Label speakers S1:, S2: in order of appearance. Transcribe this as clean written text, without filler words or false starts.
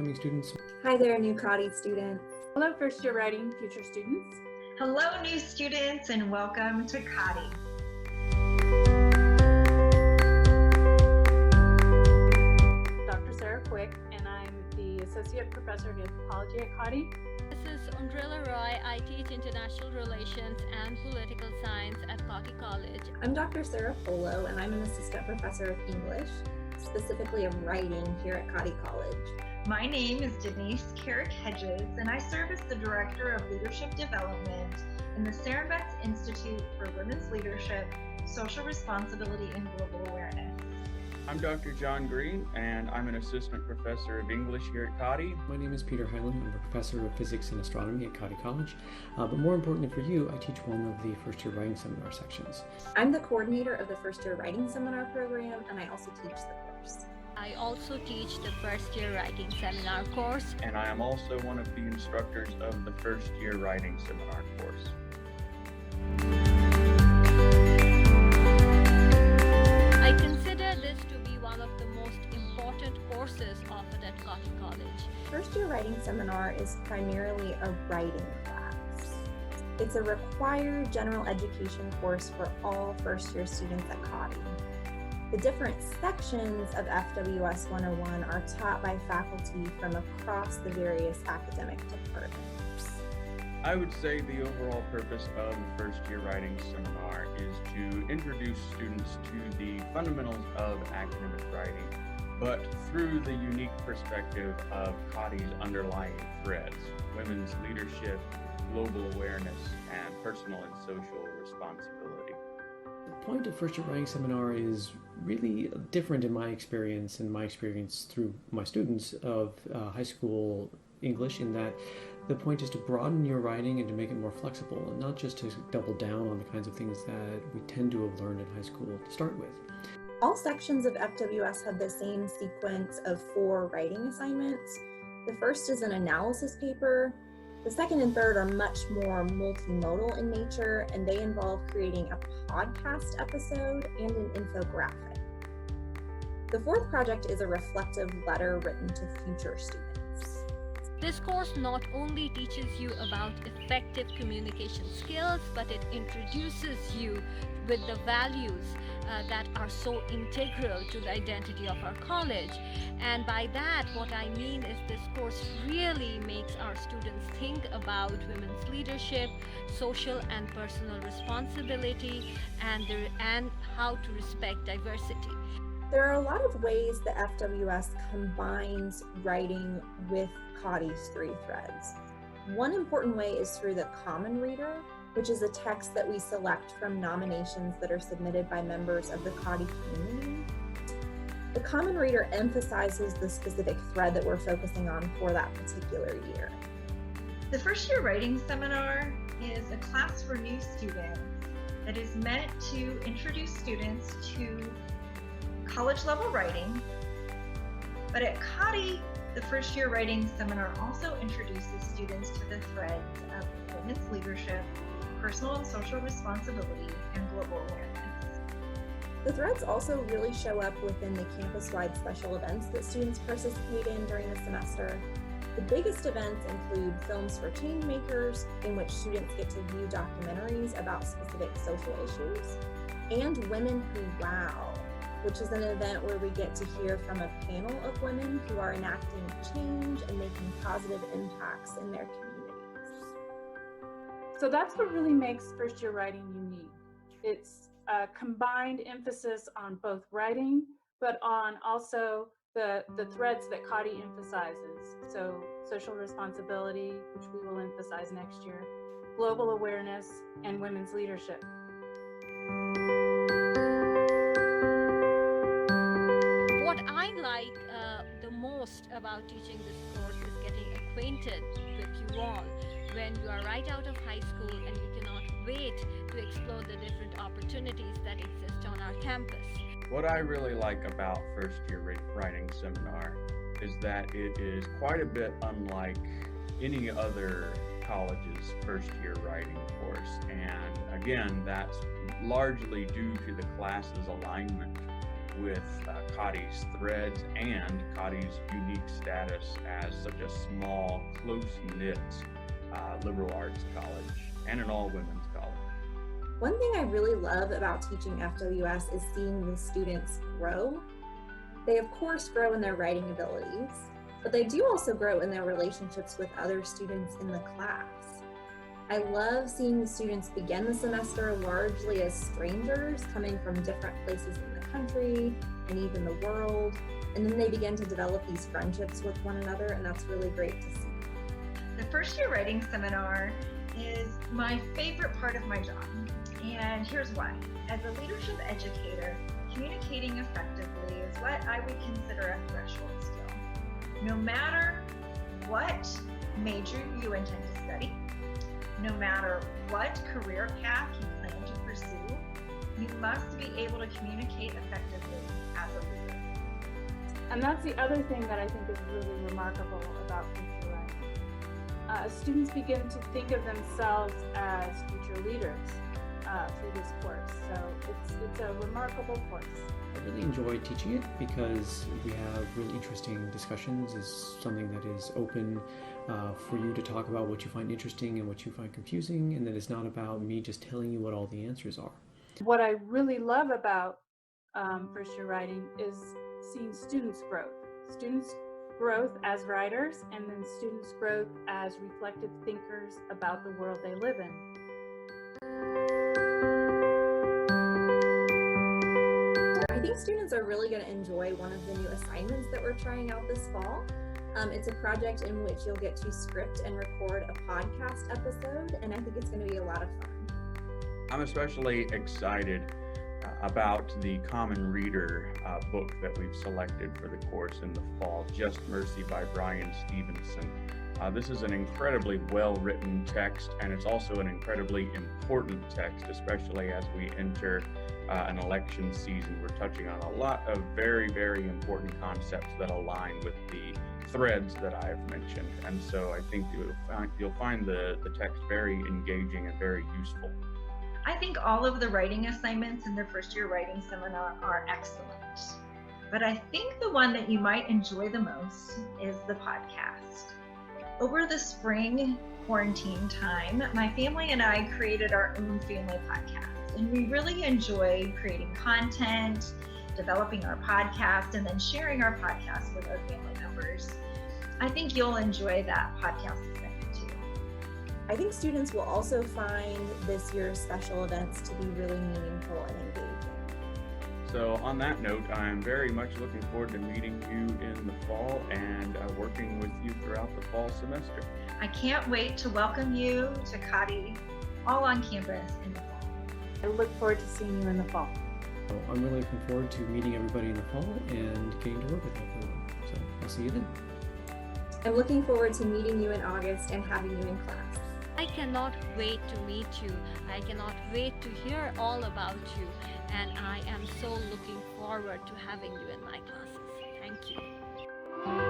S1: incoming students.
S2: Hi there, new Cottey students.
S3: Hello, first year writing future students.
S4: Hello, new students, and welcome to Cottey.
S3: Dr. Sarah Quick, and I'm the Associate Professor of Anthropology at Cottey.
S5: This is Undrilla Roy. I teach International Relations and Political Science at Cottey College.
S2: I'm Dr. Sarah Polo, and I'm an Assistant Professor of English, specifically of writing here at Cottey College.
S4: My name is Denise Carrick-Hedges, and I serve as the Director of Leadership Development in the Sarah Betts Institute for Women's Leadership, Social Responsibility, and Global Awareness.
S6: I'm Dr. John Green, and I'm an Assistant Professor of English here at Cottey.
S1: My name is Peter Hyland. I'm a Professor of Physics and Astronomy at Cottey College. But more importantly for you, I teach one of the first year writing seminar sections.
S2: I'm the coordinator of the first year writing seminar program, and I also teach the course.
S5: I also teach the first year writing seminar course.
S6: And I am also one of the instructors of the first year writing seminar course.
S5: I consider this to be one of the most important courses offered at Cottey College.
S2: First year writing seminar is primarily a writing class. It's a required general education course for all first year students at Cottey. The different sections of FWS 101 are taught by faculty from across the various academic departments.
S6: I would say the overall purpose of the first year writing seminar is to introduce students to the fundamentals of academic writing, but through the unique perspective of Cottey's underlying threads: women's leadership, global awareness, and personal and social responsibility.
S1: The point of first year writing seminar is really different in my experience through my students of high school English, in that the point is to broaden your writing and to make it more flexible, and not just to double down on the kinds of things that we tend to have learned in high school to start with.
S2: All sections of FWS have the same sequence of 4 writing assignments. The first is an analysis paper. The second and third are much more multimodal in nature, and they involve creating a podcast episode and an infographic. The fourth project is a reflective letter written to future students.
S5: This course not only teaches you about effective communication skills, but it introduces you with the values that are so integral to the identity of our college. And by that, what I mean is this course really makes our students think about women's leadership, social and personal responsibility, and how to respect diversity.
S2: There are a lot of ways that FWS combines writing with Cottey's 3 threads. One important way is through the Common Reader, which is a text that we select from nominations that are submitted by members of the Cottey community. The Common Reader emphasizes the specific thread that we're focusing on for that particular year.
S4: The first year writing seminar is a class for new students that is meant to introduce students to college level writing. But at Cottey, the first year writing seminar also introduces students to the threads of women's leadership, personal and social responsibility, and global awareness.
S2: The threads also really show up within the campus-wide special events that students participate in during the semester. The biggest events include Films for Changemakers, in which students get to view documentaries about specific social issues, and Women Who Wow, which is an event where we get to hear from a panel of women who are enacting change and making positive impacts in their communities.
S3: So that's what really makes first year writing unique. It's a combined emphasis on both writing, but on also the threads that Cottey emphasizes. So social responsibility, which we will emphasize next year, global awareness, and women's leadership.
S5: What I like the most about teaching this course is getting acquainted with you all when you are right out of high school and you cannot wait to explore the different opportunities that exist on our campus.
S6: What I really like about first year writing seminar is that it is quite a bit unlike any other college's first year writing course. And again, that's largely due to the class's alignment with Cottey's threads and Cottey's unique status as such a small, close-knit liberal arts college and an all-women's college.
S2: One thing I really love about teaching FWS is seeing the students grow. They of course grow in their writing abilities, but they do also grow in their relationships with other students in the class. I love seeing the students begin the semester largely as strangers coming from different places in the country and even the world, and then they begin to develop these friendships with one another, and that's really great to see.
S4: The first year writing seminar is my favorite part of my job, and here's why. As a leadership educator, communicating effectively is what I would consider a threshold skill. No matter what major you intend to study, no matter what career path you plan to pursue, you must be able to communicate effectively as a leader.
S3: And that's the other thing that I think is really remarkable about future writing. Students begin to think of themselves as future leaders through this course. So it's a remarkable course.
S1: I really enjoy teaching it because we have really interesting discussions. It's something that is open for you to talk about what you find interesting and what you find confusing, and that it's not about me just telling you what all the answers are.
S3: What I really love about first year writing is seeing students' growth. Students' growth as writers, and then students' growth as reflective thinkers about the world they live in.
S2: I think students are really going to enjoy one of the new assignments that we're trying out this fall. It's a project in which you'll get to script and record a podcast episode, and I think it's going to be a lot of fun.
S6: I'm especially excited about the Common Reader book that we've selected for the course in the fall, Just Mercy by Brian Stevenson. This is an incredibly well-written text, and it's also an incredibly important text, especially as we enter an election season. We're touching on a lot of very, very important concepts that align with the threads that I've mentioned, and so I think you'll find the text very engaging and very useful.
S4: I think all of the writing assignments in the first year writing seminar are excellent, but I think the one that you might enjoy the most is the podcast. Over the spring quarantine time, my family and I created our own family podcast, and we really enjoy creating content, developing our podcast, and then sharing our podcast with our family members. I think you'll enjoy that podcast assignment too.
S2: I think students will also find this year's special events to be really meaningful and engaging.
S6: So on that note, I'm very much looking forward to meeting you in the fall and working with you throughout the fall semester.
S4: I can't wait to welcome you to Cottey, all on campus in the fall.
S3: I look forward to seeing you in the fall.
S1: So I'm really looking forward to meeting everybody in the fall and getting to work with everyone. So I'll see you then.
S2: I'm looking forward to meeting you in August and having you in class.
S5: I cannot wait to meet you. I cannot wait to hear all about you. And I am so looking forward to having you in my classes. Thank you.